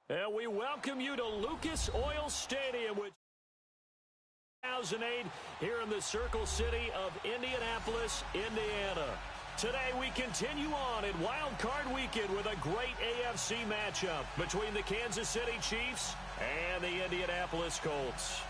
And we welcome you to Lucas Oil Stadium, which 2008 here in the Circle City of Indianapolis, Indiana. Today we continue on in Wild Card Weekend with a great AFC matchup between the Kansas City Chiefs and the Indianapolis Colts.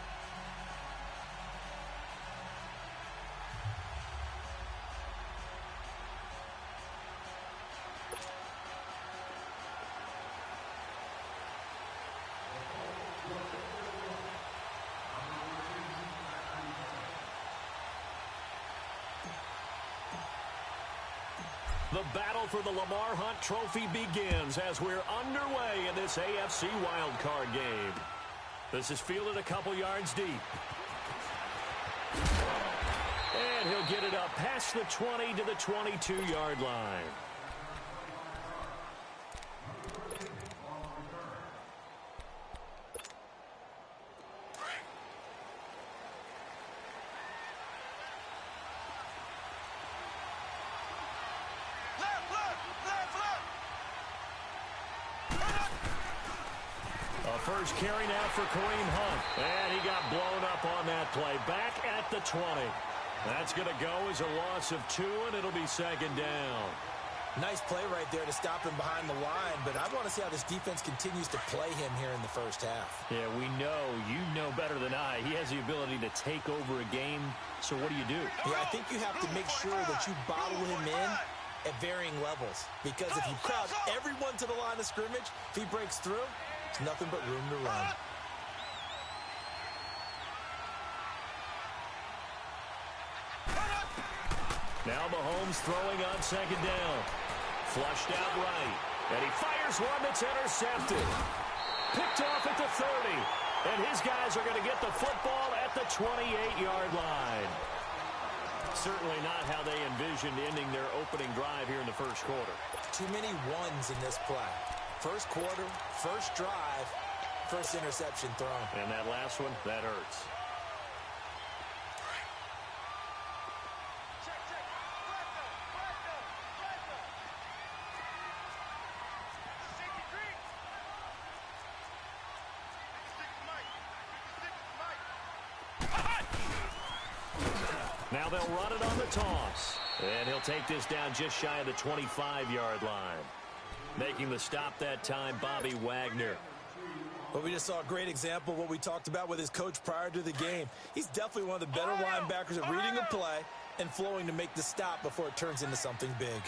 The battle for the Lamar Hunt Trophy begins as we're underway in this AFC wildcard game. This is fielded a couple yards deep. And he'll get it up past the 20 to the 22-yard line. First carry now for Kareem Hunt. And he got blown up on that play. Back at the 20. That's going to go as a loss of 2, and it'll be second down. Nice play right there to stop him behind the line, but I want to see how this defense continues to play him here in the first half. Yeah, we know. You know better than I. He has the ability to take over a game, so what do you do? Yeah, I think you have to make sure that you bottle him in at varying levels, because if you crowd everyone to the line of scrimmage, if he breaks through, there's nothing but room to run. Now Mahomes throwing on second down. Flushed out right. And he fires one that's intercepted. Picked off at the 30. And his guys are going to get the football at the 28-yard line. Certainly not how they envisioned ending their opening drive here in the first quarter. Too many ones in this play. First quarter, first drive, first interception thrown. And that last one, that hurts. Now they'll run it on the toss. And he'll take this down just shy of the 25-yard line. Making the stop that time, Bobby Wagner. Well, we just saw a great example of what we talked about with his coach prior to the game. He's definitely one of the better linebackers at reading a play and flowing to make the stop before it turns into something big.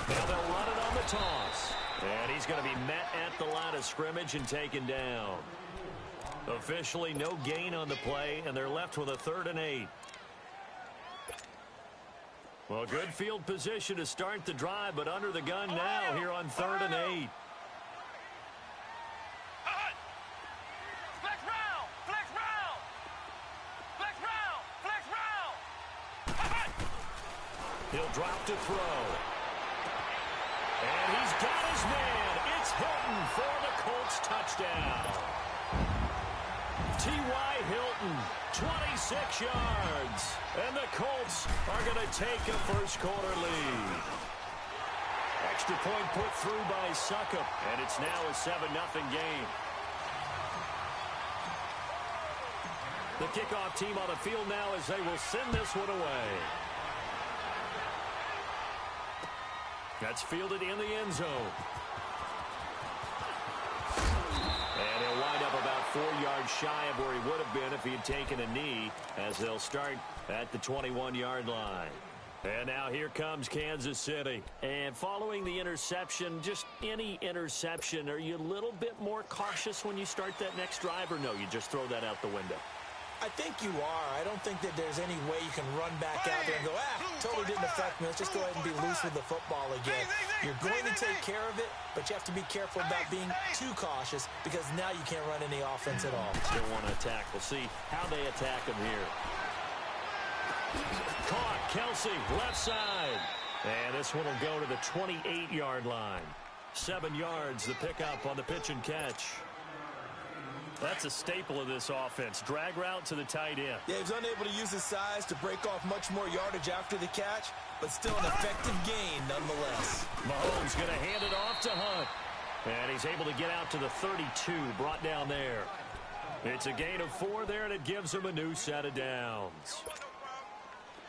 Now they'll run it on the toss. And he's going to be met at the line of scrimmage and taken down. Officially no gain on the play, and they're left with a 3rd and 8. Well, good field position to start the drive, but under the gun now here on 3rd and 8. He'll drop to throw. And he's got his man. It's Hilton for the Colts touchdown. T.Y. Hilton, 26 yards. And the Colts are going to take a first quarter lead. Extra point put through by Succop, and it's now a 7-0 game. The kickoff team on the field now as they will send this one away. That's fielded in the end zone. And he'll wind up about 4 yards shy of where he would have been if he had taken a knee, as they'll start at the 21-yard line. And now here comes Kansas City. And following the interception, just any interception, are you a little bit more cautious when you start that next drive, or no, you just throw that out the window? I think you are. I don't think that there's any way you can run back out there and go, totally didn't affect me. Let's just go ahead and be loose with the football again. You're going to take care of it, but you have to be careful about being too cautious, because now you can't run any offense at all. Still want to attack. We'll see how they attack him here. Caught, Kelsey, left side. And this one will go to the 28-yard line. 7 yards, the pickup on the pitch and catch. That's a staple of this offense. Drag route to the tight end. Yeah, he was unable to use his size to break off much more yardage after the catch, but still an effective gain nonetheless. Mahomes going to hand it off to Hunt. And he's able to get out to the 32, brought down there. It's a gain of 4 there, and it gives him a new set of downs.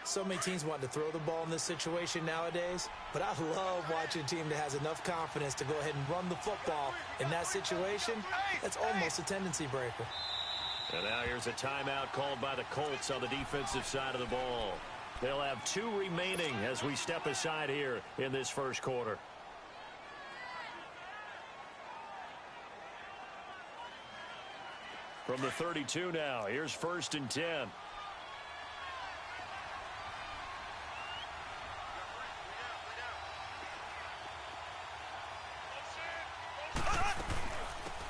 So many teams want to throw the ball in this situation nowadays, but I love watching a team that has enough confidence to go ahead and run the football. In that situation, that's almost a tendency breaker. And now here's a timeout called by the Colts on the defensive side of the ball. They'll have 2 remaining as we step aside here in this first quarter. From the 32 now, here's 1st and 10.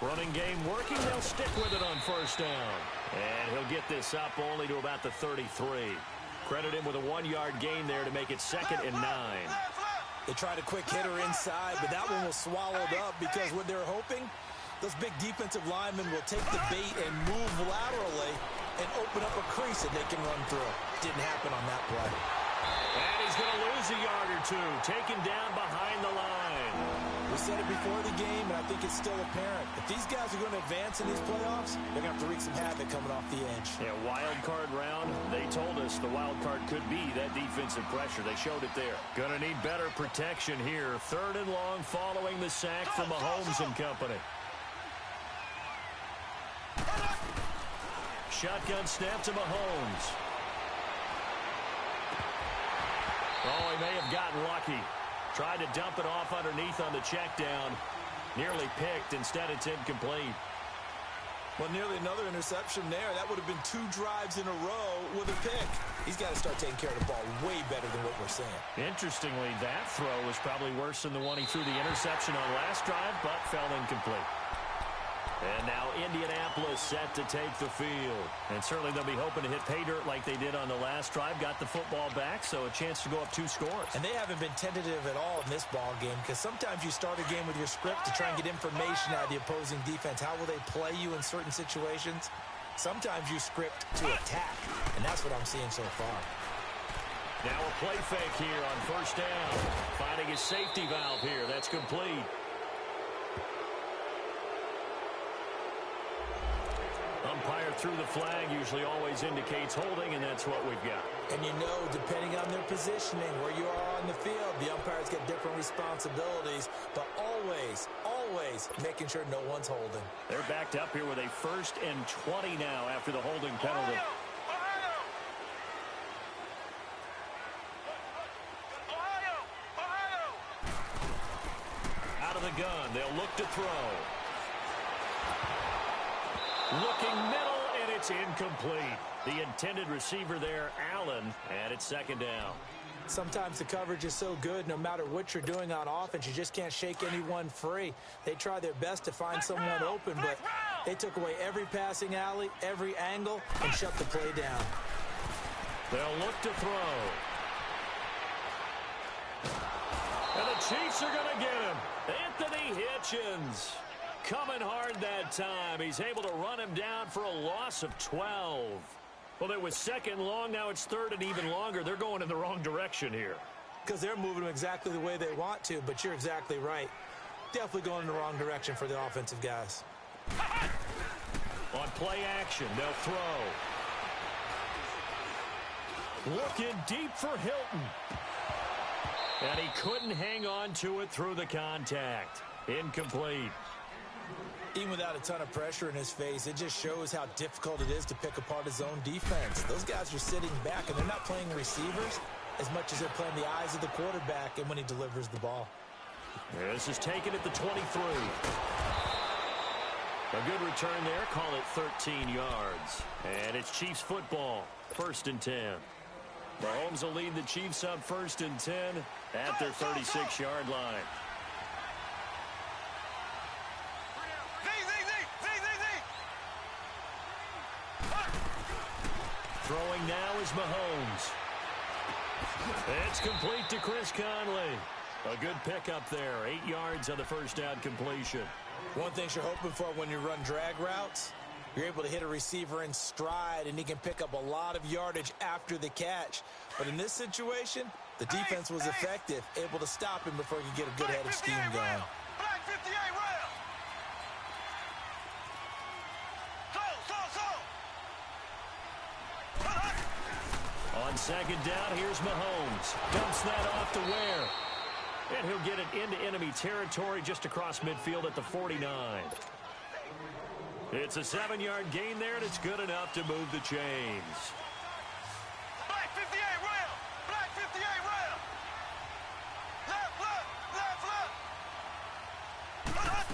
Running game working. They'll stick with it on 1st down. And he'll get this up only to about the 33. Credit him with a 1-yard gain there to make it 2nd and 9. They tried a quick hitter inside, but that one was swallowed up because what they're hoping, those big defensive linemen will take the bait and move laterally and open up a crease that they can run through. Didn't happen on that play. And he's going to lose a yard or 2, taken down behind the line. We said it before the game, and I think it's still apparent. If these guys are going to advance in these playoffs, they're going to have to wreak some havoc coming off the edge. Yeah, wild card round. They told us the wild card could be that defensive pressure. They showed it there. Going to need better protection here. 3rd and long following the sack from Mahomes and company. Shotgun snap to Mahomes. Oh, he may have gotten lucky. Tried to dump it off underneath on the check down. Nearly picked. Instead, it's incomplete. Well, nearly another interception there. That would have been 2 drives in a row with a pick. He's got to start taking care of the ball way better than what we're seeing. Interestingly, that throw was probably worse than the one he threw the interception on last drive, but fell incomplete. And now Indianapolis set to take the field. And certainly they'll be hoping to hit pay dirt like they did on the last drive. Got the football back, so a chance to go up 2 scores. And they haven't been tentative at all in this ball game because sometimes you start a game with your script to try and get information out of the opposing defense. How will they play you in certain situations? Sometimes you script to attack, and that's what I'm seeing so far. Now a play fake here on 1st down. Finding his safety valve here. That's complete. Umpire through the flag usually always indicates holding, and that's what we've got. And you know, depending on their positioning, where you are on the field, the umpires get different responsibilities, but always, always making sure no one's holding. They're backed up here with a 1st and 20 now after the holding penalty. Out of the gun, they'll look to throw. Looking middle, and it's incomplete. The intended receiver there, Allen, and it's 2nd down. Sometimes the coverage is so good, no matter what you're doing on offense, you just can't shake anyone free. They try their best to find someone open, but they took away every passing alley, every angle, and shut the play down. They'll look to throw. And the Chiefs are going to get him. Anthony Hitchens. Coming hard that time. He's able to run him down for a loss of 12. Well, it was 2nd long. Now it's 3rd and even longer. They're going in the wrong direction here. Because they're moving them exactly the way they want to, but you're exactly right. Definitely going in the wrong direction for the offensive guys. On play action, they'll throw. Looking deep for Hilton. And he couldn't hang on to it through the contact. Incomplete. Even without a ton of pressure in his face, it just shows how difficult it is to pick apart his own defense. Those guys are sitting back, and they're not playing receivers as much as they're playing the eyes of the quarterback and when he delivers the ball. This is taken at the 23. A good return there. Call it 13 yards. And it's Chiefs football. 1st and 10. Mahomes will lead the Chiefs up 1st and 10 at their 36-yard line. Throwing now is Mahomes. It's complete to Chris Conley. A good pickup there. 8 yards on the 1st down completion. One thing you're hoping for when you run drag routes, You're able to hit a receiver in stride, and he can pick up a lot of yardage after the catch. But in this situation, the defense was effective, able to stop him before he could get a good head of steam going. Black 58 rail. On second down, here's Mahomes. Dumps that off to Ware. And he'll get it into enemy territory just across midfield at the 49. It's a 7-yard gain there, and it's good enough to move the chains. Black 58 rail. Black 58 rail. Left, left, left, left.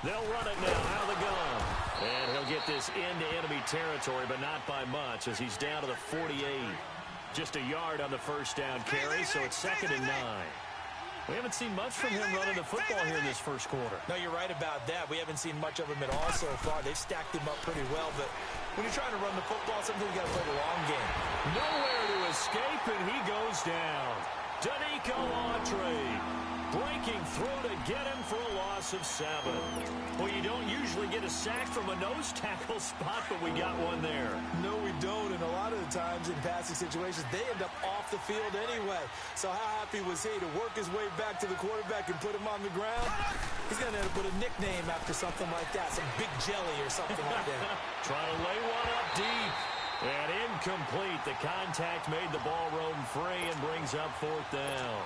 They'll run it now out of the gun. And he'll get this into enemy territory, but not by much as he's down to the 48. Just a yard on the first down carry, so it's 2nd and 9. We haven't seen much from him running the football here in this first quarter. No, you're right about that. We haven't seen much of him at all so far. They've stacked him up pretty well, but when you're trying to run the football, sometimes you got to play the long game. Nowhere to escape, and he goes down. Danico Autry breaking through to get him for a loss of 7. Well, you don't usually get a sack from a nose tackle spot, but we got one there. No, we don't, and a lot of the times in passing situations, they end up off the field anyway. So how happy was he to work his way back to the quarterback and put him on the ground? He's going to end up with a nickname after something like that, some Big Jelly or something like that. Trying to lay one up deep. And incomplete. The contact made the ball roam free and brings up 4th down.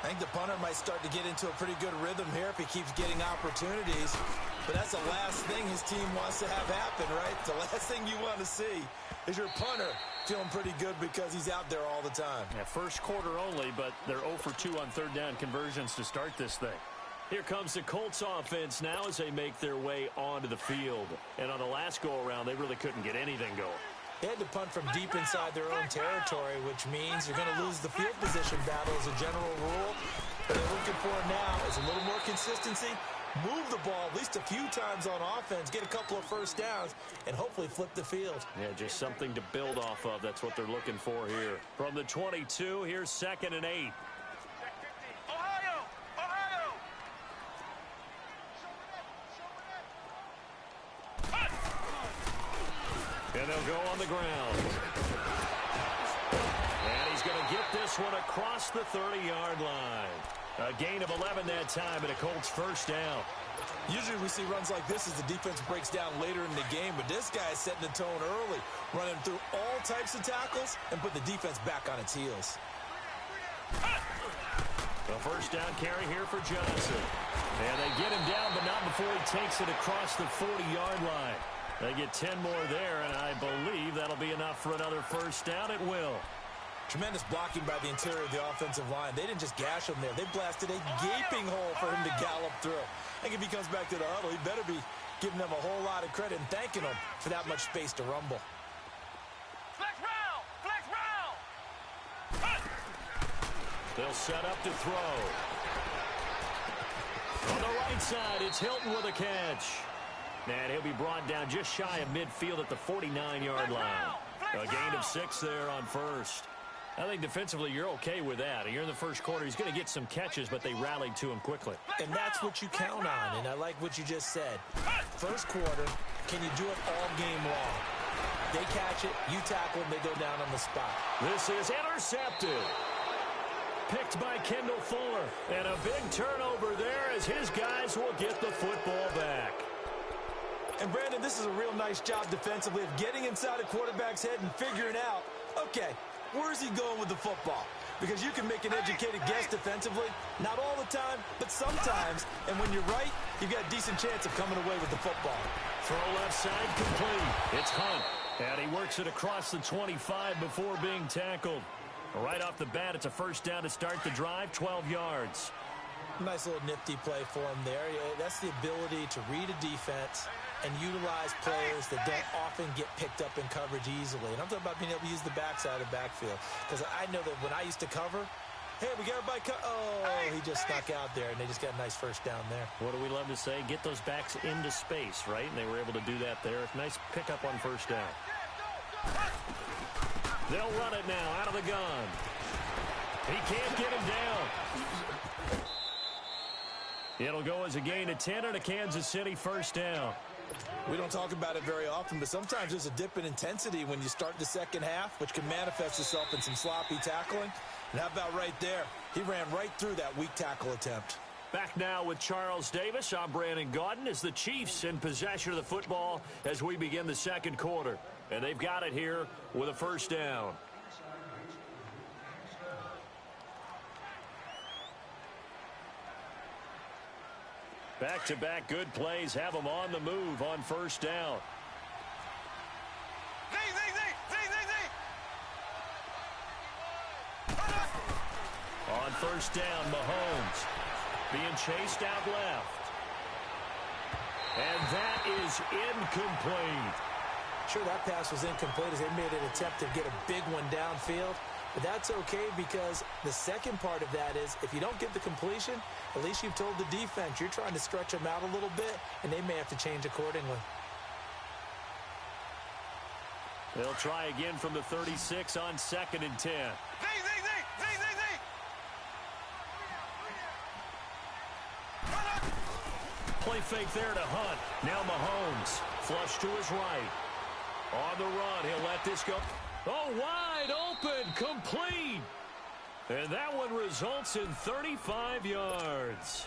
I think the punter might start to get into a pretty good rhythm here if he keeps getting opportunities. But that's the last thing his team wants to have happen, right? The last thing you want to see is your punter feeling pretty good because he's out there all the time. Yeah, first quarter only, but they're 0 for 2 on 3rd down conversions to start this thing. Here comes the Colts offense now as they make their way onto the field. And on the last go-around, they really couldn't get anything going. They had to punt from deep inside their own territory, which means you're going to lose the field position battle as a general rule. What they're looking for now is a little more consistency, move the ball at least a few times on offense, get a couple of first downs, and hopefully flip the field. Yeah, just something to build off of. That's what they're looking for here. From the 22, here's 2nd and 8. Ohio, Ohio. And they'll go on the ground. And he's going to get this one across the 30-yard line. A gain of 11 that time and a Colts first down. Usually we see runs like this as the defense breaks down later in the game, but this guy is setting the tone early, running through all types of tackles and put the defense back on its heels. The first down carry here for Johnson. And they get him down, but not before he takes it across the 40-yard line. They get 10 more there, and I believe that'll be enough for another first down. It will. Tremendous blocking by the interior of the offensive line. They didn't just gash him there. They blasted a gaping hole for him to gallop through. I think if he comes back to the huddle, he better be giving them a whole lot of credit and thanking them for that much space to rumble. Flex round, flex round. They'll set up to throw. On the right side, it's Hilton with a catch. And he'll be brought down just shy of midfield at the 49-yard line. A gain of 6 there on first. I think defensively you're okay with that. You're in the first quarter. He's going to get some catches, but they rallied to him quickly. And that's what you count on, and I like what you just said. First quarter, can you do it all game long? They catch it, you tackle them, they go down on the spot. This is intercepted. Picked by Kendall Fuller. And a big turnover there as his guys will get the football back. And, Brandon, this is a real nice job defensively of getting inside a quarterback's head and figuring out, okay, where's he going with the football? Because you can make an educated guess defensively, not all the time, but sometimes. And when you're right, you've got a decent chance of coming away with the football. Throw left side complete. It's Hunt. And he works it across the 25 before being tackled. Right off the bat, it's a first down to start the drive, 12 yards. Nice little nifty play for him there. That's the ability to read a defense and utilize players that don't often get picked up in coverage easily. And I'm talking about being able to use the backside of the backfield. Because I know that when I used to cover, hey, we got everybody he just snuck out there, and they just got a nice first down there. What do we love to say? Get those backs into space, right? And they were able to do that there. Nice pickup on first down. They'll run it now out of the gun. He can't get him down. It'll go as a gain of 10 and a Kansas City first down. We don't talk about it very often, but sometimes there's a dip in intensity when you start the second half, which can manifest itself in some sloppy tackling. And how about right there? He ran right through that weak tackle attempt. Back now with Charles Davis. I'm Brandon Gaudin as the Chiefs in possession of the football as we begin the second quarter. And they've got it here with a first down. Back-to-back good plays have them on the move on first down. On first down, Mahomes being chased out left. And that is incomplete. Sure, that pass was incomplete as they made an attempt to get a big one downfield. But that's okay because the second part of that is if you don't get the completion, at least you've told the defense you're trying to stretch them out a little bit, and they may have to change accordingly. They'll try again from the 36 on 2nd and 10. Play fake there to Hunt. Now Mahomes. Flush to his right. On the run, he'll let this go. Oh, wide open, complete. And that one results in 35 yards.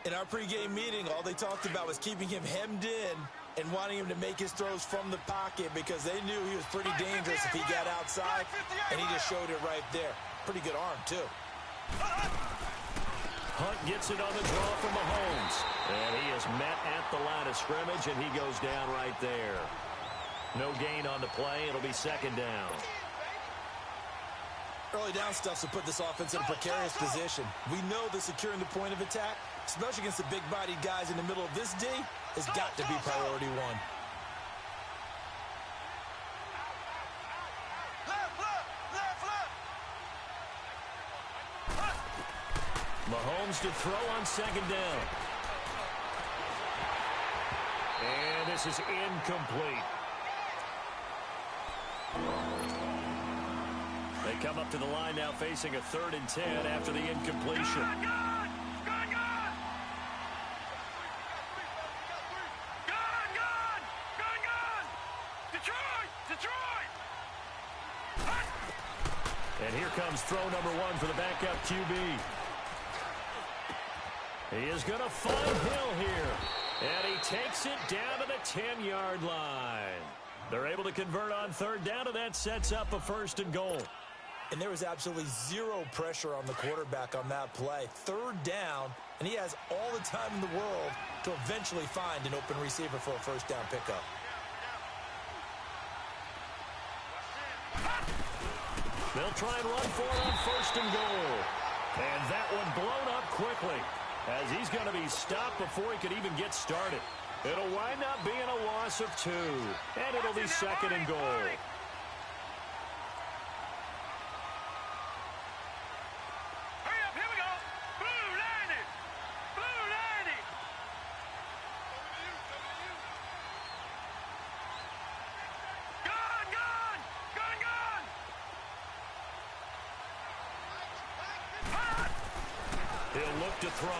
In our pregame meeting, all they talked about was keeping him hemmed in and wanting him to make his throws from the pocket because they knew he was pretty dangerous if he got outside, and he just showed it right there. Pretty good arm, too. Hunt gets it on the draw from Mahomes. And he is met at the line of scrimmage, and he goes down right there. No gain on the play. It'll be second down. Early down stuff to put this offense in a precarious position. We know that securing the point of attack, especially against the big-bodied guys in the middle of this D, has got to be priority one. Mahomes to throw on second down. And this is incomplete. They come up to the line now facing a 3rd and 10 after the incompletion. And here comes throw number 1 for the backup QB. He is going to find Hill here. And he takes it down to the 10-yard line. They're able to convert on 3rd down, and that sets up a 1st and goal. And there was absolutely zero pressure on the quarterback on that play. 3rd down, and he has all the time in the world to eventually find an open receiver for a 1st down pickup. They'll try and run for it on 1st and goal. And that one blown up quickly as he's going to be stopped before he could even get started. It'll wind up being a loss of 2, and it'll be 2nd and goal. He'll look to throw.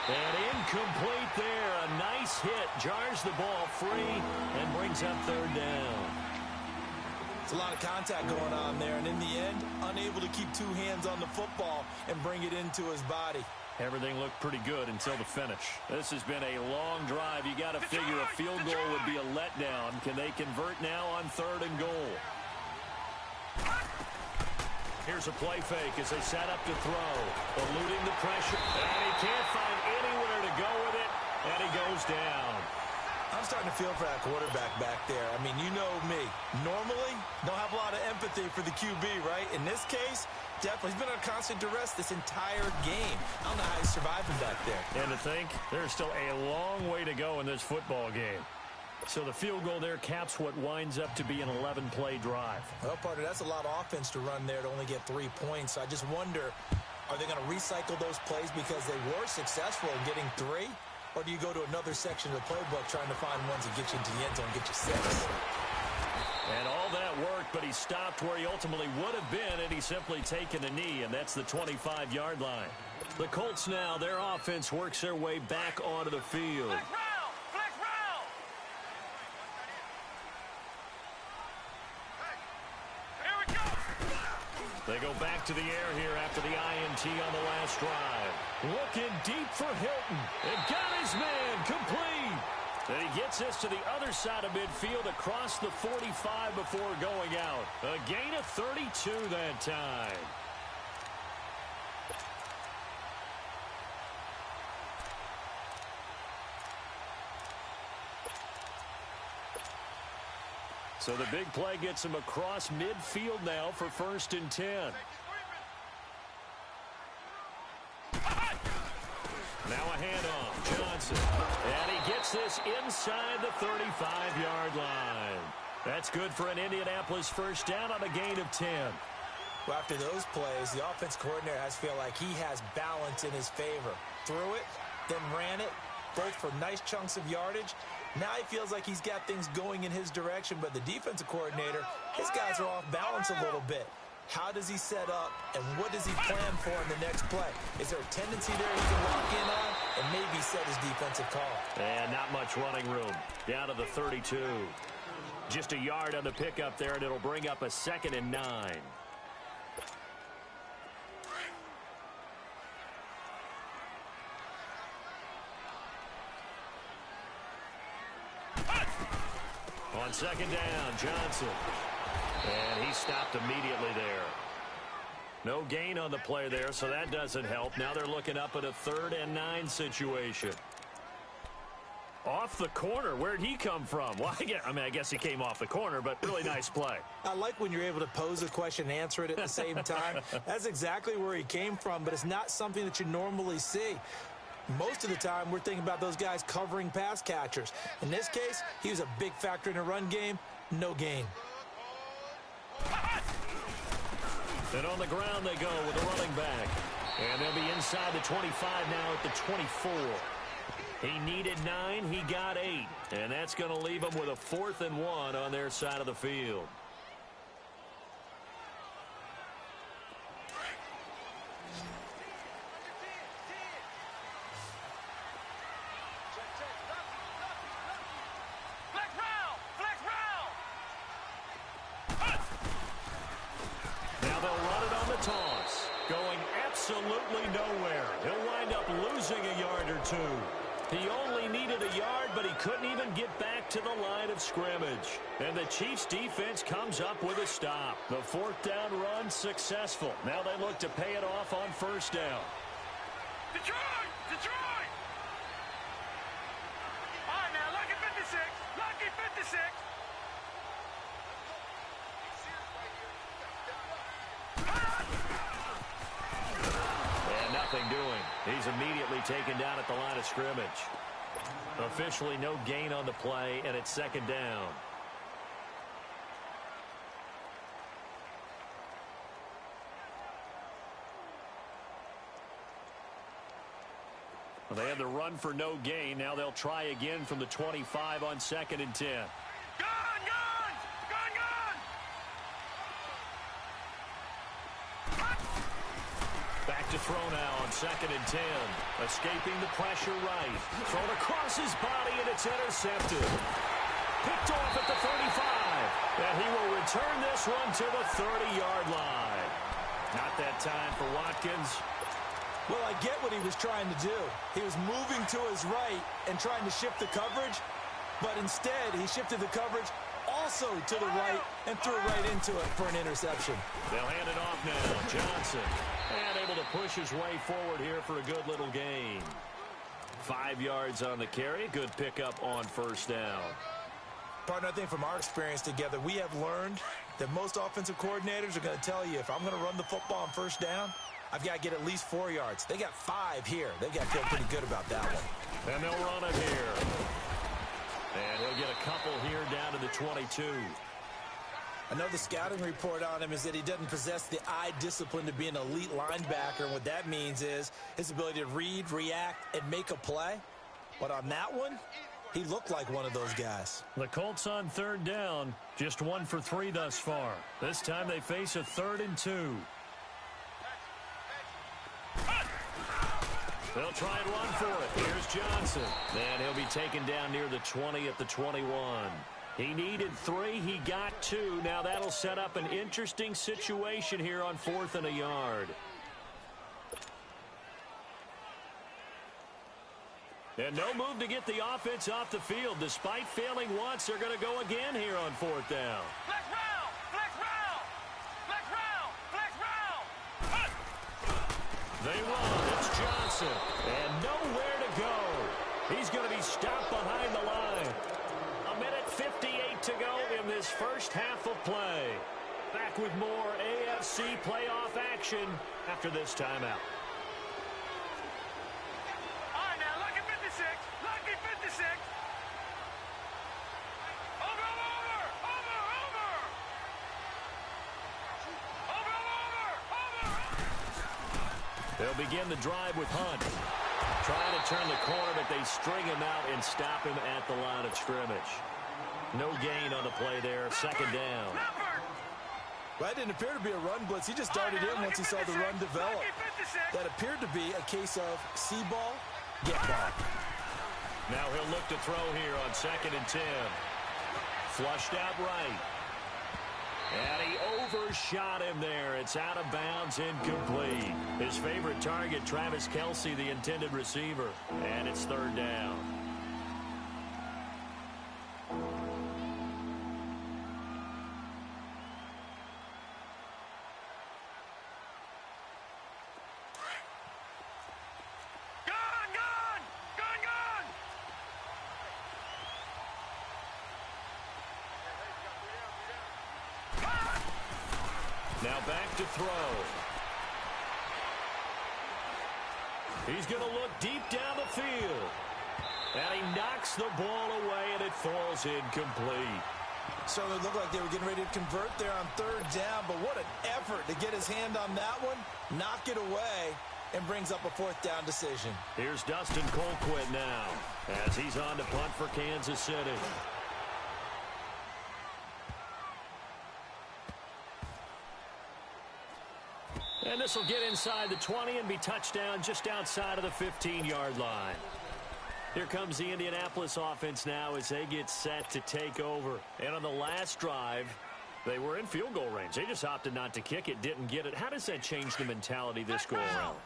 And incomplete there. A nice hit. Jars the ball free and brings up 3rd down. It's a lot of contact going on there, and in the end, unable to keep 2 hands on the football and bring it into his body. Everything looked pretty good until the finish. This has been a long drive. You got to figure a field goal would be a letdown. Can they convert now on 3rd and goal? Here's a play fake as they set up to throw. Eluding the pressure. And he can't find anywhere to go with it. And he goes down. I'm starting to feel for that quarterback back there. I mean, you know me. Normally, don't have a lot of empathy for the QB, right? In this case, definitely. He's been on constant duress this entire game. I don't know how he's surviving back there. And to think, there's still a long way to go in this football game. So the field goal there caps what winds up to be an 11-play drive. Well, partner, that's a lot of offense to run there to only get 3 points. So I just wonder, are they going to recycle those plays because they were successful in getting 3? Or do you go to another section of the playbook trying to find ones that get you into the end zone and get you 6? And all that worked, but he stopped where he ultimately would have been had he simply taken a knee, and that's the 25-yard line. The Colts now, their offense works their way back onto the field. Flex round! Flex round! They go back to the air here after the INT on the last drive. Looking deep for Hilton. And got his man complete. And he gets this to the other side of midfield across the 45 before going out. A gain of 32 that time. So the big play gets him across midfield now for 1st and 10. Now a handoff. Johnson. And he gets this inside the 35-yard line. That's good for an Indianapolis first down on a gain of 10. Well, after those plays, the offense coordinator has to feel like he has balance in his favor. Threw it, then ran it, both for nice chunks of yardage. Now he feels like he's got things going in his direction, but the defensive coordinator, his guys are off balance a little bit. How does he set up, and what does he plan for in the next play? Is there a tendency there he can lock in on and maybe set his defensive call? And not much running room. Down to the 32. Just a yard on the pickup there, and it'll bring up a 2nd and 9. On 2nd down, Johnson. And he stopped immediately there. No gain on the play there, so that doesn't help. Now they're looking up at a 3rd and 9 situation. Off the corner. Where'd he come from? Well, I guess he came off the corner, but really nice play. I like when you're able to pose a question and answer it at the same time. That's exactly where he came from, but it's not something that you normally see. Most of the time, we're thinking about those guys covering pass catchers. In this case, he was a big factor in the run game. No gain. And on the ground they go with the running back. And they'll be inside the 25 now at the 24. He needed 9, he got 8. And that's going to leave him with a 4th and 1 on their side of the field. Toss going absolutely nowhere. He'll wind up losing a yard or 2. He only needed a yard, but he couldn't even get back to the line of scrimmage. And the Chiefs defense comes up with a stop. The 4th down run successful. Now they look to pay it off on 1st down. Detroit! Detroit! All right, now, lucky 56. Lucky 56. Nothing doing. He's immediately taken down at the line of scrimmage. Officially no gain on the play, and it's 2nd down. Well, they had the run for no gain. Now they'll try again from the 25 on 2nd and 10. Back to throw now on 2nd and 10. Escaping the pressure right. Thrown across his body, and it's intercepted. Picked off at the 35. And he will return this one to the 30-yard line. Not that time for Watkins. Well, I get what he was trying to do. He was moving to his right and trying to shift the coverage, but instead he shifted the coverage also to the right and threw right into it for an interception. They'll hand it off now. Johnson. And able to push his way forward here for a good little gain. 5 yards on the carry. Good pickup on 1st down. Partner, I think from our experience together, we have learned that most offensive coordinators are going to tell you, if I'm going to run the football on 1st down, I've got to get at least 4 yards. They got 5 here. They've got to feel pretty good about that one. And they'll run it here. And he'll get a couple here down to the 22. I know the scouting report on him is that he doesn't possess the eye discipline to be an elite linebacker, and what that means is his ability to read, react, and make a play. But on that one, he looked like one of those guys. The Colts on 3rd down, just 1 for 3 thus far. This time they face a 3rd and 2. They'll try and run for it. Here's Johnson. And he'll be taken down near the 20 at the 21. He needed 3. He got 2. Now that'll set up an interesting situation here on 4th and a yard. And no move to get the offense off the field. Despite failing once, they're going to go again here on 4th down. Flex round! Flex round! Flex round! Flex round! They run. It's Johnson. And nowhere to go. He's going to be stopped behind the line. 1:58 to go in this first half of play. Back with more AFC playoff action after this timeout. All right, now, lucky 56. Lucky 56. Over, over, over. Over, over. Over, over, over. They'll begin the drive with Hunt. Trying to turn the corner, but they string him out and stop him at the line of scrimmage. No gain on the play there. Second down. Well, that didn't appear to be a run blitz. He just darted in once he saw the run develop. That appeared to be a case of see ball, get ball. Now he'll look to throw here on 2nd and 10. Flushed out right. And he overshot him there. It's out of bounds, incomplete. His favorite target, Travis Kelce, the intended receiver. And it's 3rd down. Now back to throw. He's going to look deep down the field. And he knocks the ball away, and it falls incomplete. So it looked like they were getting ready to convert there on 3rd down, but what an effort to get his hand on that one, knock it away, and brings up a 4th down decision. Here's Dustin Colquitt now as he's on to punt for Kansas City. And this will get inside the 20 and be touchdown just outside of the 15-yard line. Here comes the Indianapolis offense now as they get set to take over. And on the last drive, they were in field goal range. They just opted not to kick it, didn't get it. How does that change the mentality this go-around?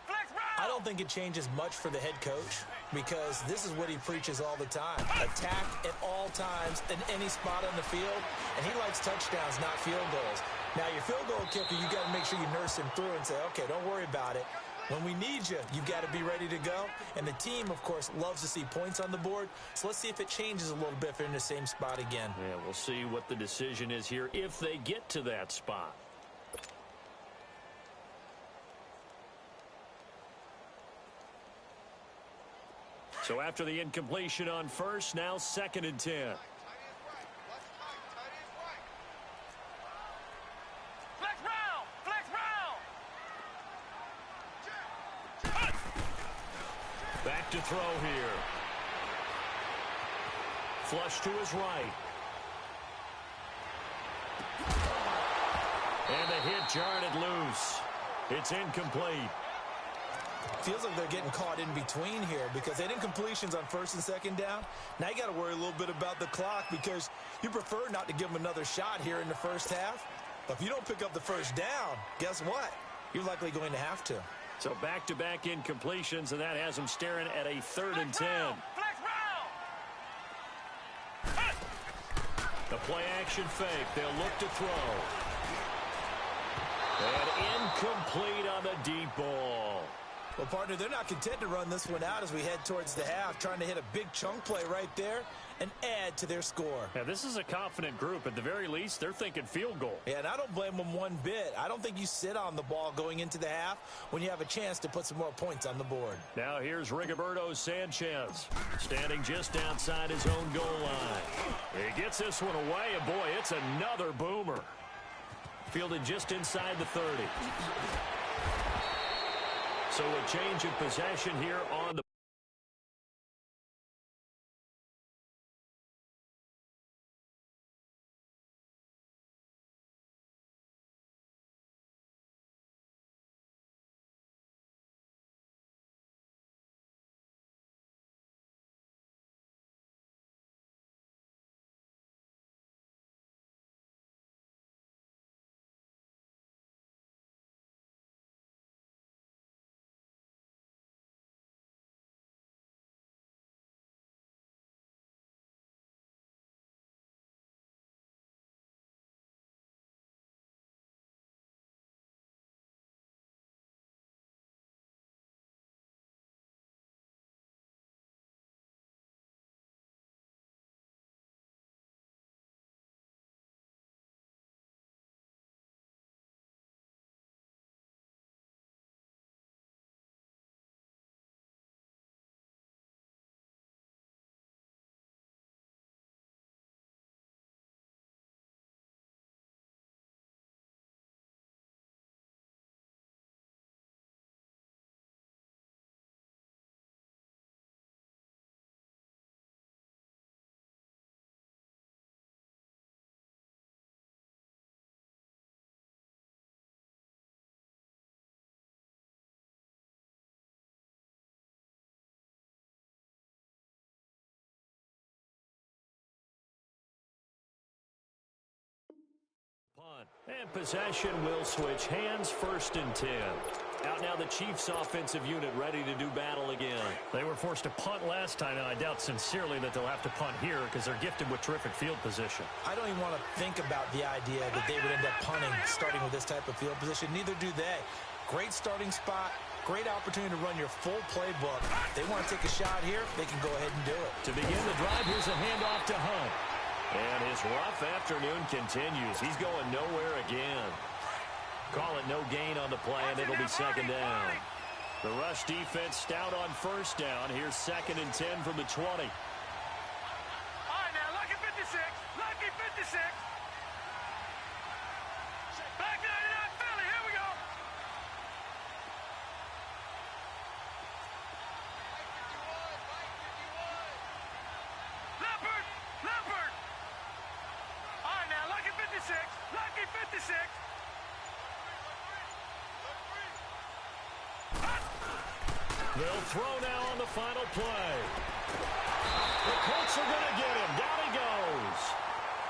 I don't think it changes much for the head coach because this is what he preaches all the time. Attack at all times in any spot on the field, and he likes touchdowns, not field goals. Now, your field goal kicker, you got to make sure you nurse him through and say, okay, don't worry about it. When we need you, you got to be ready to go. And the team, of course, loves to see points on the board. So let's see if it changes a little bit if they're in the same spot again. Yeah, we'll see what the decision is here if they get to that spot. So after the incompletion on 1st, now 2nd and 10. Back to throw here. Flush to his right. And the hit jarred it loose. It's incomplete. Feels like they're getting caught in between here because they didn't completions on 1st and 2nd down. Now you got to worry a little bit about the clock because you prefer not to give them another shot here in the first half. But if you don't pick up the 1st down, guess what? You're likely going to have to. So back-to-back incompletions, and that has them staring at a 3rd and 10. The play-action fake. They'll look to throw. And incomplete on the deep ball. Well, partner, they're not content to run this one out as we head towards the half, trying to hit a big chunk play right there and add to their score. Yeah, this is a confident group. At the very least, they're thinking field goal. Yeah, and I don't blame them one bit. I don't think you sit on the ball going into the half when you have a chance to put some more points on the board. Now here's Rigoberto Sanchez, standing just outside his own goal line. He gets this one away, and boy, it's another boomer. Fielded just inside the 30. So a change of possession here on the And possession will switch hands, 1st and 10. Out now the Chiefs offensive unit ready to do battle again. They were forced to punt last time, and I doubt sincerely that they'll have to punt here because they're gifted with terrific field position. I don't even want to think about the idea that they would end up punting starting with this type of field position. Neither do they. Great starting spot. Great opportunity to run your full playbook. If they want to take a shot here, they can go ahead and do it. To begin the drive, here's a handoff to Hunt. And his rough afternoon continues. He's going nowhere again. Call it no gain on the play, and it'll be 2nd down. The rush defense stout on 1st down. Here's 2nd and 10 from the 20. All right, now, lucky 56. Lucky 56. Back 99 Philly. Here we go. Leopard. Leopard. All right, now, lucky 56. Lucky 56. They'll throw now on the final play. The Colts are going to get him. Down he goes.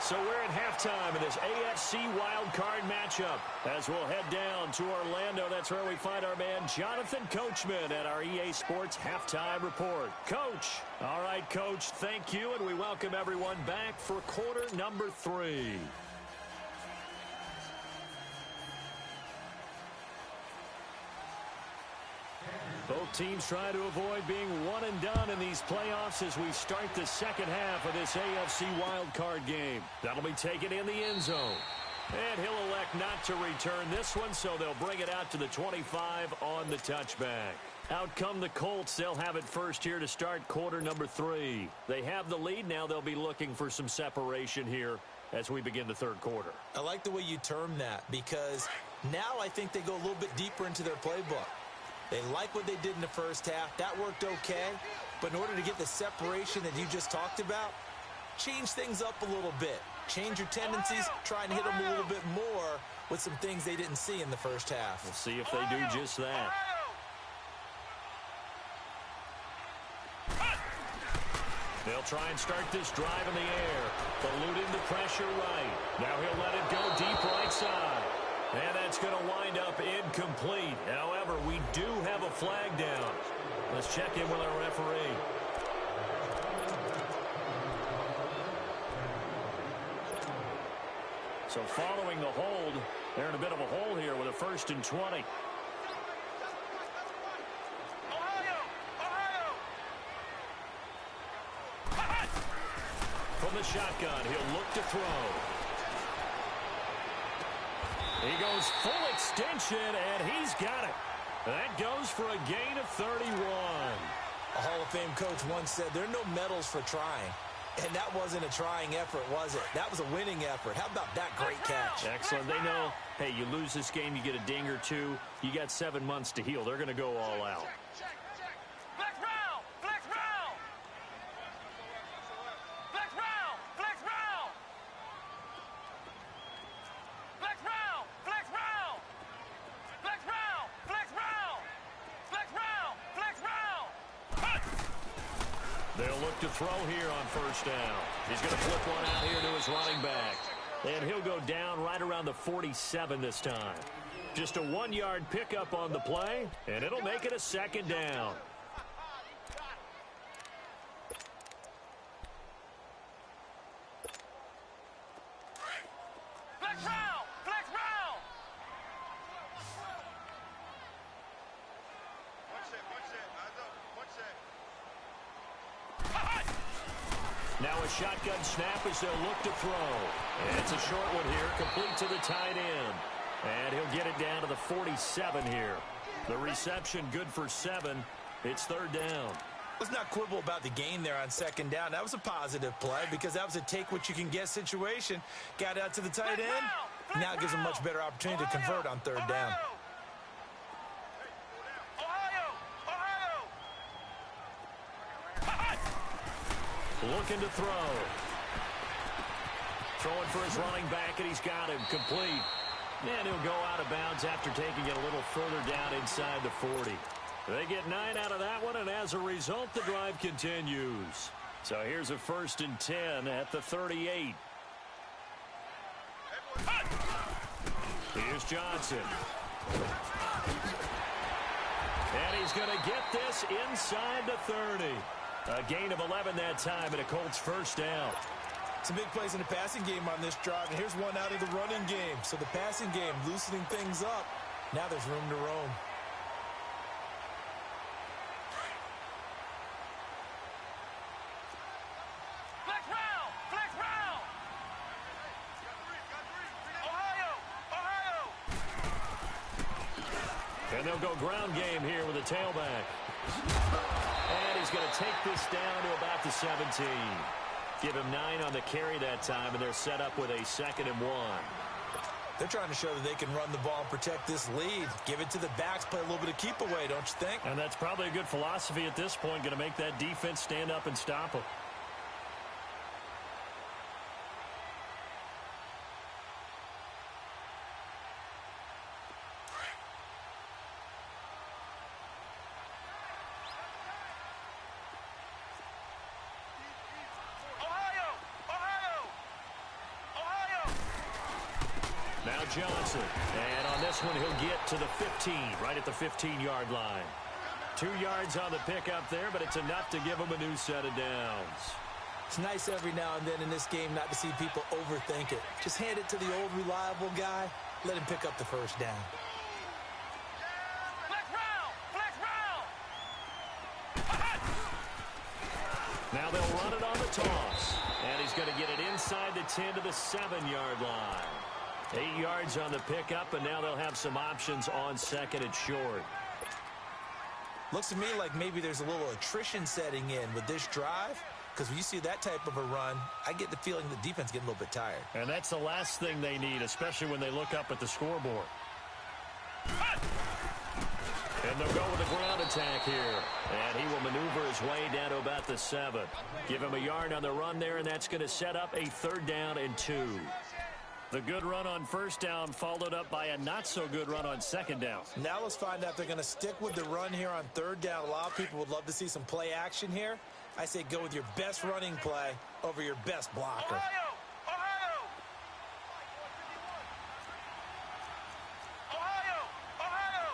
So we're at halftime in this AFC wildcard matchup. As we'll head down to Orlando, that's where we find our man Jonathan Coachman at our EA Sports Halftime Report. Coach. All right, Coach, thank you, and we welcome everyone back for quarter number 3. Both teams try to avoid being one and done in these playoffs as we start the second half of this AFC wildcard game. That'll be taken in the end zone. And he'll elect not to return this one, so they'll bring it out to the 25 on the touchback. Out come the Colts. They'll have it first here to start quarter number 3. They have the lead. Now they'll be looking for some separation here as we begin the third quarter. I like the way you term that because now I think they go a little bit deeper into their playbook. They like what they did in the first half. That worked okay. But in order to get the separation that you just talked about, change things up a little bit. Change your tendencies. Try and hit them a little bit more with some things they didn't see in the first half. We'll see if they do just that. They'll try and start this drive in the air. Eluding the pressure right. Now he'll let it go deep right side. And that's going to wind up incomplete. However, we do have a flag down. Let's check in with our referee. So following the hold, they're in a bit of a hole here with a 1st and 20. From the shotgun, he'll look to throw. He goes full extension, and he's got it. That goes for a gain of 31. A Hall of Fame coach once said, there are no medals for trying. And that wasn't a trying effort, was it? That was a winning effort. How about that great catch? Excellent. They know, hey, you lose this game, you get a ding or two. You got 7 months to heal. They're going to go all out. Flex round! Flex round! Flex round! Flex round! Flex round! Flex round! Flex round! Flex round! Flex round! Flex round! They'll look to throw here on 1st down. He's going to flip one out here to his running back. And he'll go down right around the 47 this time. Just a 1-yard pickup on the play, and it'll make it a 2nd down. Flex round! Flex round! Now a shotgun snap as they'll look to throw. And it's a short one here, complete to the tight end. And he'll get it down to the 47 here. The reception good for 7. It's 3rd down. Let's not quibble about the gain there on 2nd down. That was a positive play because that was a take-what-you-can-get situation. Got out to the tight end. Now it gives them a much better opportunity to convert on 3rd down. Looking to throw. Throwing for his running back, and he's got him complete. And he'll go out of bounds after taking it a little further down inside the 40. They get 9 out of that one, and as a result, the drive continues. So here's a 1st and 10 at the 38. Here's Johnson. And he's going to get this inside the 30. A gain of 11 that time and a Colts first down. Some big plays in the passing game on this drive, and here's one out of the running game. So the passing game loosening things up. Now there's room to roam. Flex round! Flex round! Ohio! Ohio! And they'll go ground game here with a tailback. And he's going to take this down to about the 17. Give him 9 on the carry that time, and they're set up with a 2nd and 1. They're trying to show that they can run the ball and protect this lead. Give it to the backs, play a little bit of keep away, don't you think? And that's probably a good philosophy at this point, going to make that defense stand up and stop them. Now Johnson. And on this one, he'll get to the 15, right at the 15-yard line. 2 yards on the pickup there, but it's enough to give him a new set of downs. It's nice every now and then in this game not to see people overthink it. Just hand it to the old reliable guy. Let him pick up the first down. Flex round! Flex round! Now they'll run it on the toss. And he's going to get it inside the 10 to the 7-yard line. 8 yards on the pickup, and now they'll have some options on 2nd and short. Looks to me like maybe there's a little attrition setting in with this drive, because when you see that type of a run, I get the feeling the defense getting a little bit tired. And that's the last thing they need, especially when they look up at the scoreboard. And they'll go with the ground attack here. And he will maneuver his way down to about the 7. Give him a yard on the run there, and that's going to set up a 3rd down and 2. The good run on 1st down followed up by a not-so-good run on 2nd down. Now let's find out if they're going to stick with the run here on 3rd down. A lot of people would love to see some play action here. I say go with your best running play over your best blocker. Ohio! Ohio! Ohio!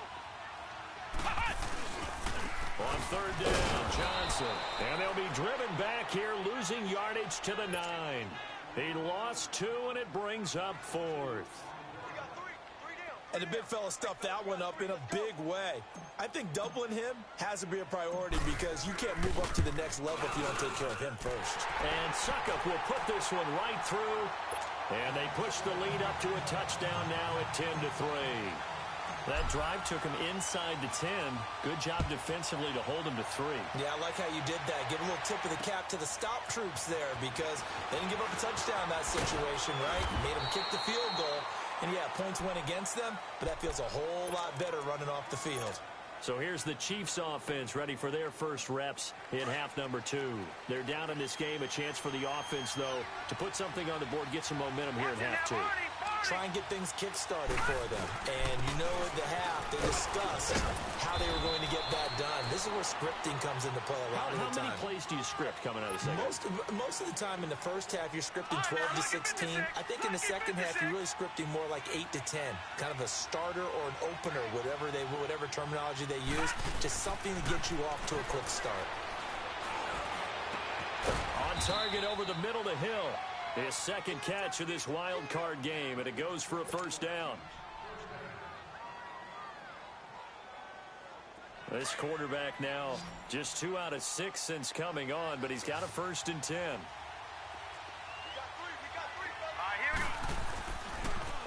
On 3rd down, Johnson. And they'll be driven back here, losing yardage to the 9. He lost 2, and it brings up 4th. And the big fella stuffed that one up in a big way. I think doubling him has to be a priority because you can't move up to the next level if you don't take care of him first. And Suckup will put this one right through. And they push the lead up to a touchdown now at 10-3. That drive took him inside the 10. Good job defensively to hold him to 3. Yeah, I like how you did that. Give a little tip of the cap to the stop troops there because they didn't give up a touchdown in that situation, right? Made them kick the field goal. And, yeah, points went against them, but that feels a whole lot better running off the field. So here's the Chiefs offense ready for their first reps in half number 2. They're down in this game. A chance for the offense, though, to put something on the board, get some momentum here in half 2. Try and get things kick-started for them. And you know at the half, they discussed how they were going to get that done. This is where scripting comes into play a lot of the time. How many plays do you script coming out of the second? Most of the time in the first half, you're scripting 12 to 16. I think in the second half, you're really scripting more like 8 to 10. Kind of a starter or an opener, whatever terminology they use. Just something to get you off to a quick start. On target over the middle to Hill. His second catch of this wild card game, and it goes for a first down. This quarterback now just 2 out of 6 since coming on, but he's got a 1st and 10.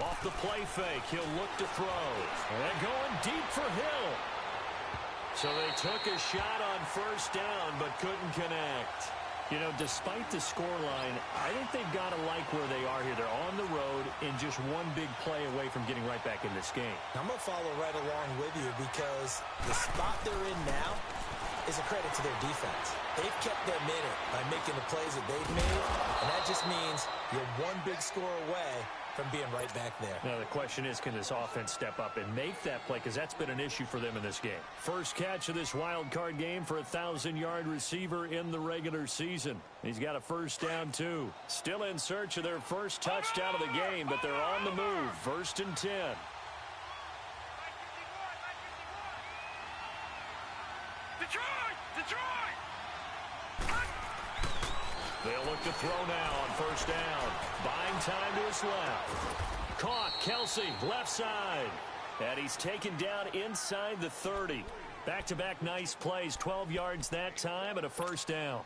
Off the play fake, he'll look to throw. And going deep for Hill. So they took a shot on 1st down, but couldn't connect. You know, despite the scoreline, I think they've got to like where they are here. They're on the road and just one big play away from getting right back in this game. I'm going to follow right along with you because the spot they're in now is a credit to their defense. They've kept them in it by making the plays that they've made, and that just means you're one big score away from being right back there. Now, the question is, can this offense step up and make that play? Because that's been an issue for them in this game. First catch of this wild card game for a 1,000-yard receiver in the regular season. He's got a first down, too. Still in search of their first touchdown of the game, but they're on the move. First and 10. They'll look to throw now on first down. Buying time to his left. Caught. Kelsey, left side. And he's taken down inside the 30. Back-to-back nice plays. 12 yards that time and a first down.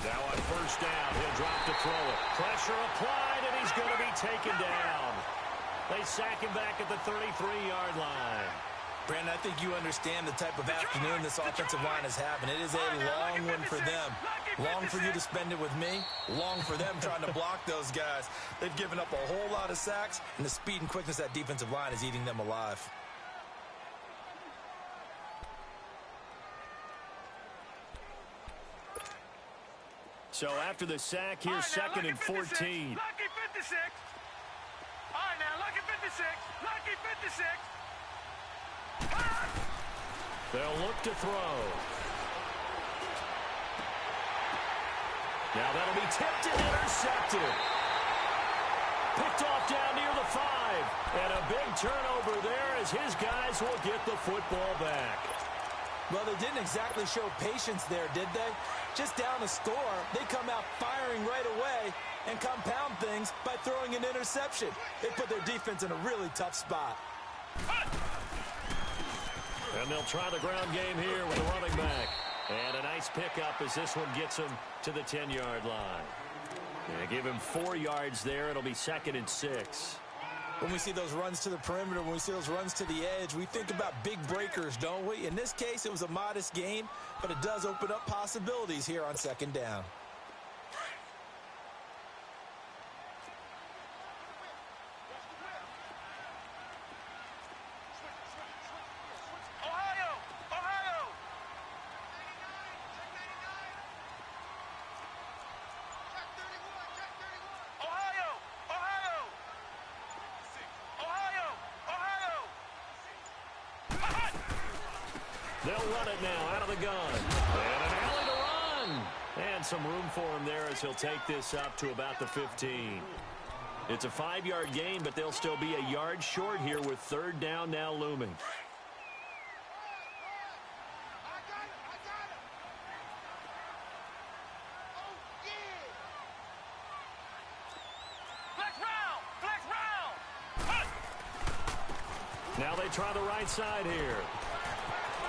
Now on first down, he'll drop to throw it. Pressure applied, and he's going to be taken down. They sack him back at the 33-yard line. Brandon, I think you understand the type of afternoon this offensive line is having. It is a long one for them. Long for you to spend it with me. Long for them trying to block those guys. They've given up a whole lot of sacks, and the speed and quickness of that defensive line is eating them alive. So after the sack, here's second and 14. Lucky 56. All right, now, lucky 56. Lucky 56. They'll look to throw. Now that'll be tipped and intercepted. Picked off down near the 5. And a big turnover there as his guys will get the football back. Well, they didn't exactly show patience there, did they? Just down a score, they come out firing right away and compound things by throwing an interception. They put their defense in a really tough spot. And they'll try the ground game here with a running back. And a nice pickup as this one gets him to the 10-yard line. And give him 4 yards there. It'll be second and 6. When we see those runs to the perimeter, when we see those runs to the edge, we think about big breakers, don't we? In this case, it was a modest gain, but it does open up possibilities here on second down. They'll run it now out of the gun. And an alley to run. And some room for him there as he'll take this up to about the 15. It's a 5-yard gain, but they'll still be a yard short here with third down now looming. Now they try the right side here.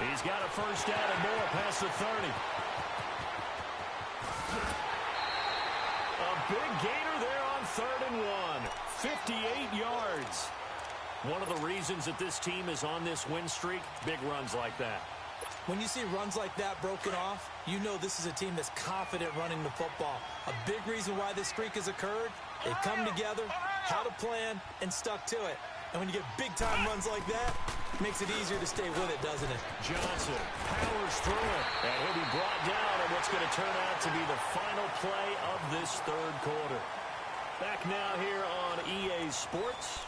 He's got a first down and more past the 30. A big gainer there on 3rd and 1. 58 yards. One of the reasons that this team is on this win streak, big runs like that. When you see runs like that broken off, you know this is a team that's confident running the football. A big reason why this streak has occurred, they've come together, had a plan, and stuck to it. And when you get big-time runs like that, it makes it easier to stay with it, doesn't it? Johnson powers through it. And he'll be brought down in what's going to turn out to be the final play of this third quarter. Back now here on EA Sports.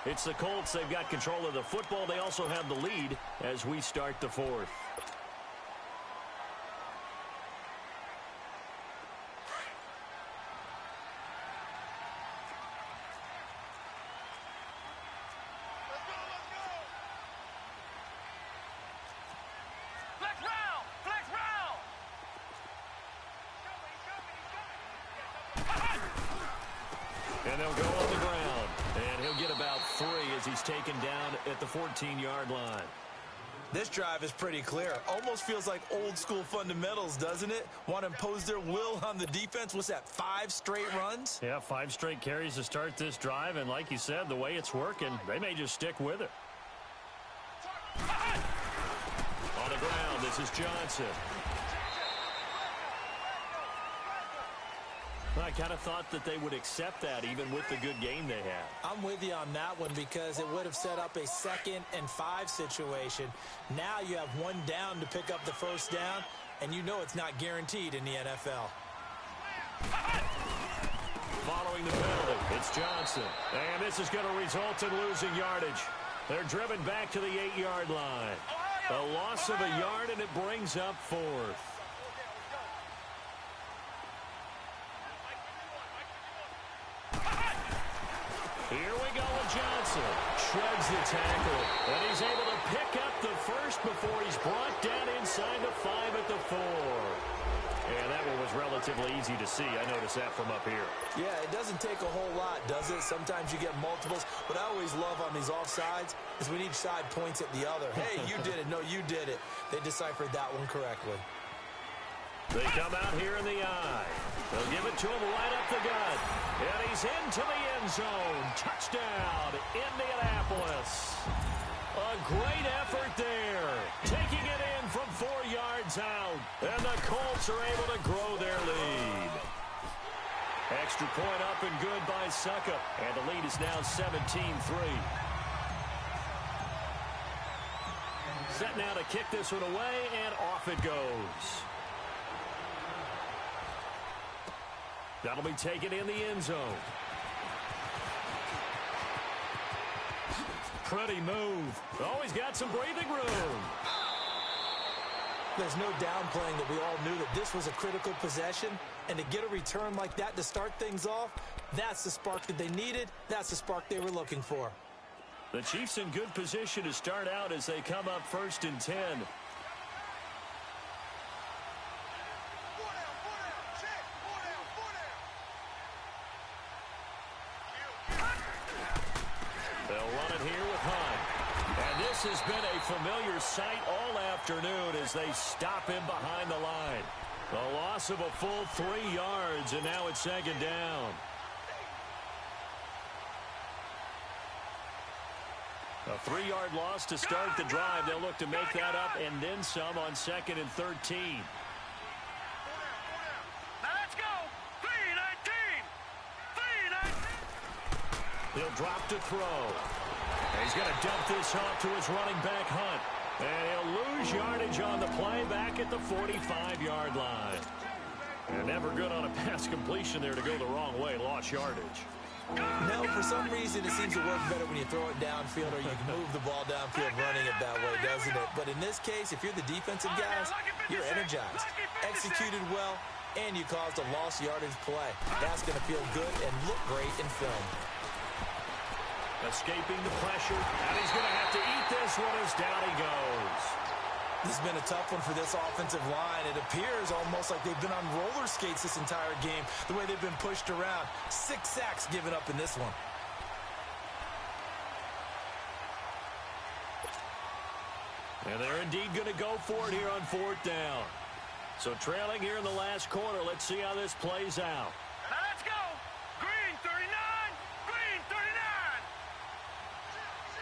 It's the Colts. They've got control of the football. They also have the lead as we start the fourth. And they'll go on the ground. And he'll get about 3 as he's taken down at the 14-yard line. This drive is pretty clear. Almost feels like old school fundamentals, doesn't it? Want to impose their will on the defense. What's that, 5 straight runs? Yeah, 5 straight carries to start this drive. And like you said, the way it's working, they may just stick with it. On the ground, this is Johnson. I kind of thought that they would accept that even with the good game they had. I'm with you on that one because it would have set up a 2nd and 5 situation. Now you have 1 down to pick up the first down, and you know it's not guaranteed in the NFL. Following the penalty, it's Johnson. And this is going to result in losing yardage. They're driven back to the 8-yard line. A loss of a yard, and it brings up 4th. Here we go with Johnson. Shreds the tackle, and he's able to pick up the first before he's brought down inside the 5 at the 4. And that one was relatively easy to see. I noticed that from up here. Yeah, it doesn't take a whole lot, does it? Sometimes you get multiples. What I always love on these offsides is when each side points at the other. Hey, you did it. No, you did it. They deciphered that one correctly. They come out here in the eye. They'll give it to him right up the gut. And he's into the end zone. Touchdown, Indianapolis. A great effort there. Taking it in from 4 yards out. And the Colts are able to grow their lead. Extra point up and good by Suckup. And the lead is now 17-3. Set now to kick this one away, and off it goes. That'll be taken in the end zone. Pretty move. Oh, he's got some breathing room. There's no downplaying that we all knew that this was a critical possession, and to get a return like that to start things off, that's the spark that they needed. That's the spark they were looking for. The Chiefs in good position to start out as they come up 1st and 10. Has been a familiar sight all afternoon as they stop him behind the line. A loss of a full 3 yards, and now it's 2nd down. A 3-yard loss to start the drive. They'll look to make that up and then some on 2nd and 13. Now let's go. 3-19. 3-19. He'll drop to throw. He's going to dump this off to his running back, Hunt. And he'll lose yardage on the play back at the 45-yard line. And never good on a pass completion there to go the wrong way. Lost yardage. No, for some reason, it seems to work better when you throw it downfield or you can move the ball downfield running it that way, doesn't it? But in this case, if you're the defensive guys, you're energized, executed well, and you caused a lost yardage play. That's going to feel good and look great in film. Escaping the pressure, and he's going to have to eat this one as down he goes. This has been a tough one for this offensive line. It appears almost like they've been on roller skates this entire game, the way they've been pushed around. 6 sacks given up in this one. And they're indeed going to go for it here on 4th down. So trailing here in the last quarter, let's see how this plays out. Now let's go. Green 39. Green 39.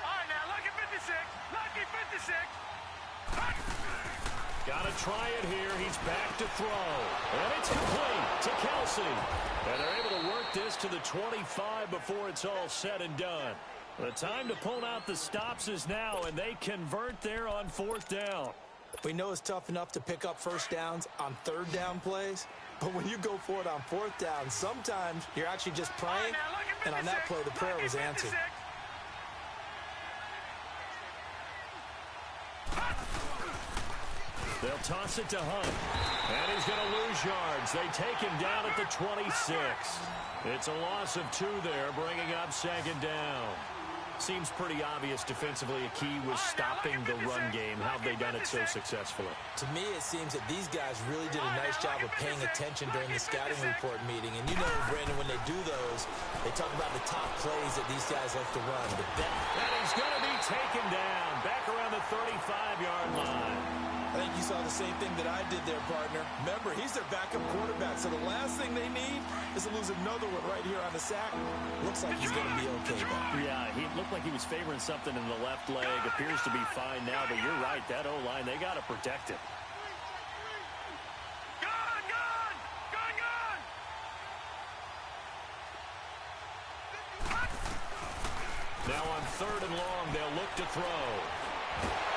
All right, now lucky 56. Lucky 56. Got to try it here. He's back to throw. And it's complete to Kelsey. And they're able to work this to the 25 before it's all said and done. The time to pull out the stops is now, and they convert there on 4th down. We know it's tough enough to pick up first downs on 3rd down plays, but when you go for it on 4th down, sometimes you're actually just praying, and on that play, the prayer was answered. They'll toss it to Hunt, and he's going to lose yards. They take him down at the 26. It's a loss of 2 there, bringing up 2nd down. Seems pretty obvious defensively a key was stopping the run game. How have they done it so successfully? To me, it seems that these guys really did a nice job of paying attention during the scouting report meeting. And you know, Brandon, when they do those, they talk about the top plays that these guys like to run. And he's going to be taken down back around the 35-yard line. I think you saw the same thing that I did there, partner. Remember, he's their backup quarterback, so the last thing they need is to lose another one right here on the sack. Looks like he's going to be okay, though. Yeah, he looked like he was favoring something in the left leg. Appears to be fine now, but you're right. That O-line, they got to protect it. Gun, gun! Gun, gun! Now on 3rd and long, they'll look to throw.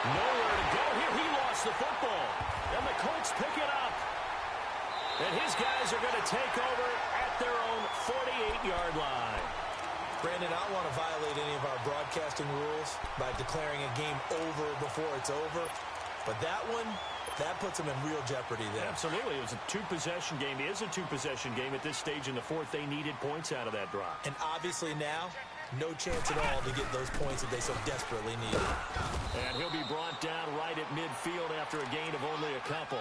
Nowhere to go here. He lost the football. And the Colts pick it up. And his guys are going to take over at their own 48-yard line. Brandon, I don't want to violate any of our broadcasting rules by declaring a game over before it's over. But that one, that puts them in real jeopardy there. Absolutely. It was a two-possession game. It is a two-possession game at this stage in the fourth. They needed points out of that drive. And obviously now, no chance at all to get those points that they so desperately need. And he'll be brought down right at midfield after a gain of only a couple.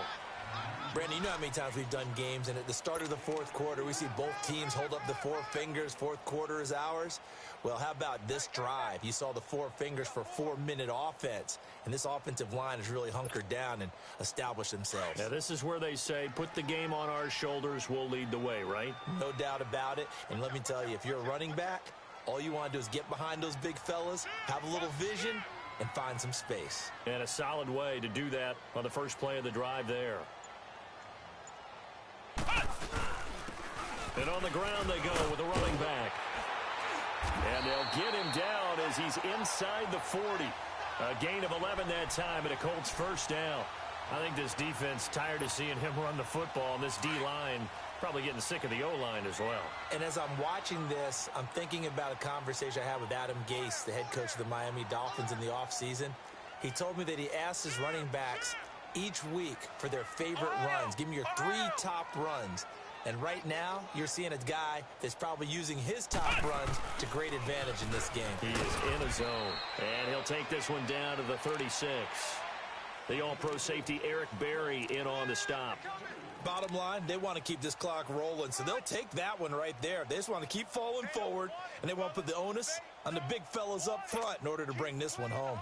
Brandon, you know how many times we've done games, and at the start of the fourth quarter, we see both teams hold up the four fingers, fourth quarter is ours. Well, how about this drive? You saw the four fingers for 4-minute offense, and this offensive line has really hunkered down and established themselves. Now, this is where they say, put the game on our shoulders, we'll lead the way, right? No doubt about it, and let me tell you, if you're a running back, all you want to do is get behind those big fellas, have a little vision, and find some space. And a solid way to do that on the first play of the drive there. And on the ground they go with the running back. And they'll get him down as he's inside the 40. A gain of 11 that time and a Colts first down. I think this defense tired of seeing him run the football, and this D-line probably getting sick of the O-line as well. And as I'm watching this, I'm thinking about a conversation I had with Adam Gase, the head coach of the Miami Dolphins in the offseason. He told me that he asked his running backs each week for their favorite runs. Give me your 3 top runs. And right now, you're seeing a guy that's probably using his top runs to great advantage in this game. He is in a zone. And he'll take this one down to the 36. The all-pro safety Eric Berry in on the stop. Bottom line, they want to keep this clock rolling, so they'll take that one right there. They just want to keep falling forward, and they want to put the onus on the big fellas up front in order to bring this one home.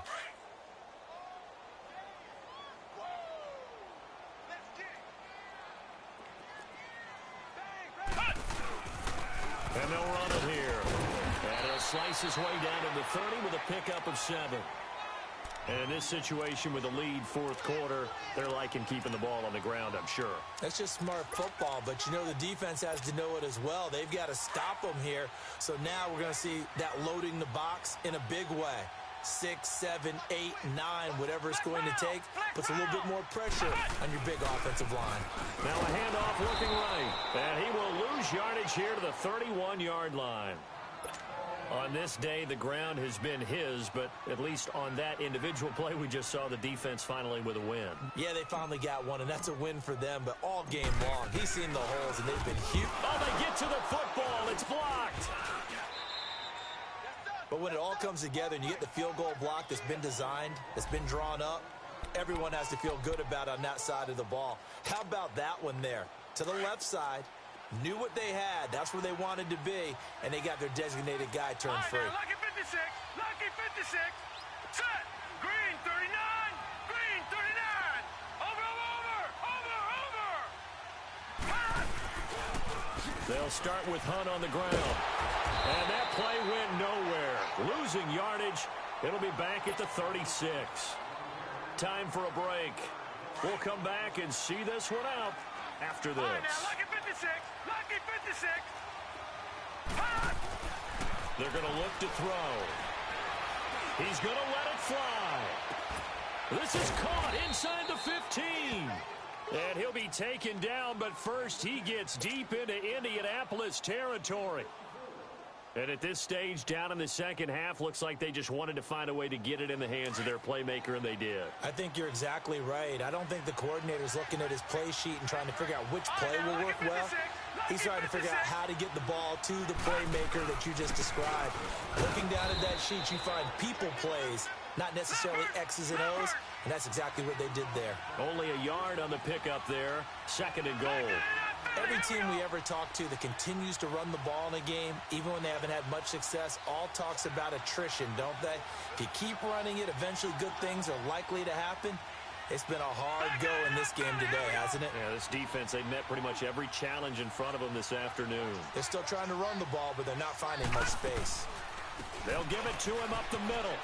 And they'll run it here. And he'll slice his way down to the 30 with a pickup of 7. And in this situation with a lead fourth quarter, they're liking keeping the ball on the ground, I'm sure. That's just smart football, but you know the defense has to know it as well. They've got to stop them here. So now we're going to see that loading the box in a big way. 6, 7, 8, 9, whatever it's going to take, puts a little bit more pressure on your big offensive line. Now a handoff looking right. And he will lose yardage here to the 31-yard line. On this day, the ground has been his, but at least on that individual play, we just saw the defense finally with a win. Yeah, they finally got one, and that's a win for them, but all game long, he's seen the holes, and they've been huge. Oh, they get to the football. It's blocked. But when it all comes together and you get the field goal block that's been designed, that's been drawn up, everyone has to feel good about it on that side of the ball. How about that one there? To the left side. Knew what they had. That's where they wanted to be. And they got their designated guy turned free. Lucky 56. Lucky 56. Set. Green 39. Green 39. Over. They'll start with Hunt on the ground. And that play went nowhere. Losing yardage. It'll be back at the 36. Time for a break. We'll come back and see this one out after this. All right, now, lucky 56. Lucky 56. They're going to look to throw. He's going to let it fly. This is caught inside the 15. And he'll be taken down, but first he gets deep into Indianapolis territory. And at this stage, down in the second half, looks like they just wanted to find a way to get it in the hands of their playmaker, and they did. I think you're exactly right. I don't think the coordinator's looking at his play sheet and trying to figure out which play will work well. He's trying to figure out how to get the ball to the playmaker that you just described. Looking down at that sheet, you find people plays, not necessarily X's and O's, and that's exactly what they did there. Only a yard on the pickup there, 2nd and goal. Every team we ever talk to that continues to run the ball in a game, even when they haven't had much success, all talks about attrition, don't they? If you keep running it, eventually good things are likely to happen. It's been a hard go in this game today, hasn't it? Yeah, this defense, they met pretty much every challenge in front of them this afternoon. They're still trying to run the ball, but they're not finding much space. They'll give it to him up the middle.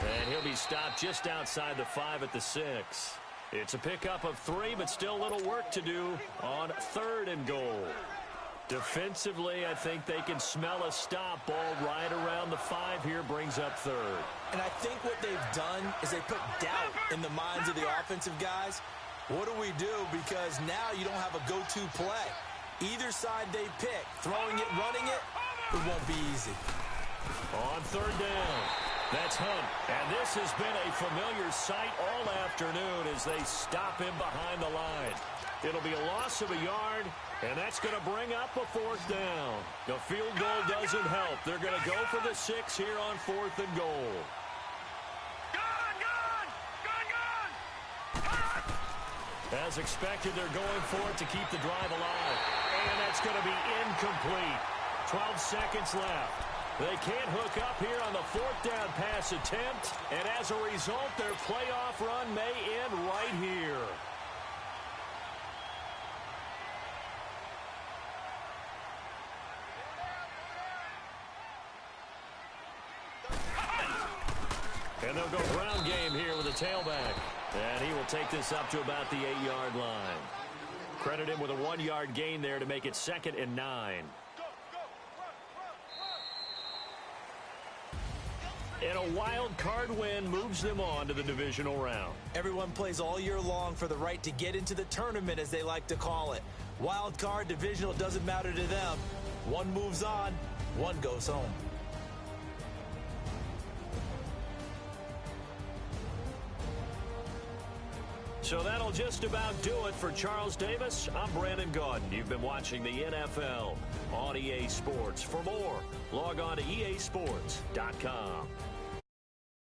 And he'll be stopped just outside the 5 at the 6. It's a pickup of 3, but still a little work to do on 3rd and goal. Defensively, I think they can smell a stop. Ball right around the 5 here, brings up 3rd. And I think what they've done is they put doubt in the minds of the offensive guys. What do we do? Because now you don't have a go-to play. Either side they pick, throwing it, running it, it won't be easy. On 3rd down, that's Hunt. And this has been a familiar sight all afternoon as they stop him behind the line. It'll be a loss of a yard, and that's going to bring up a 4th down. The field goal doesn't help. They're going to go for the 6 here on 4th and goal. As expected, they're going for it to keep the drive alive. And that's going to be incomplete. 12 seconds left. They can't hook up here on the 4th down pass attempt. And as a result, their playoff run may end right here. And they'll go ground game here with a tailback. And he will take this up to about the 8-yard line. Credit him with a 1-yard gain there to make it 2nd and 9. And a wild card win moves them on to the divisional round. Everyone plays all year long for the right to get into the tournament, as they like to call it. Wild card, divisional, doesn't matter to them. One moves on, one goes home. So that'll just about do it for Charles Davis. I'm Brandon Gaudin. You've been watching the NFL on EA Sports. For more, log on to easports.com.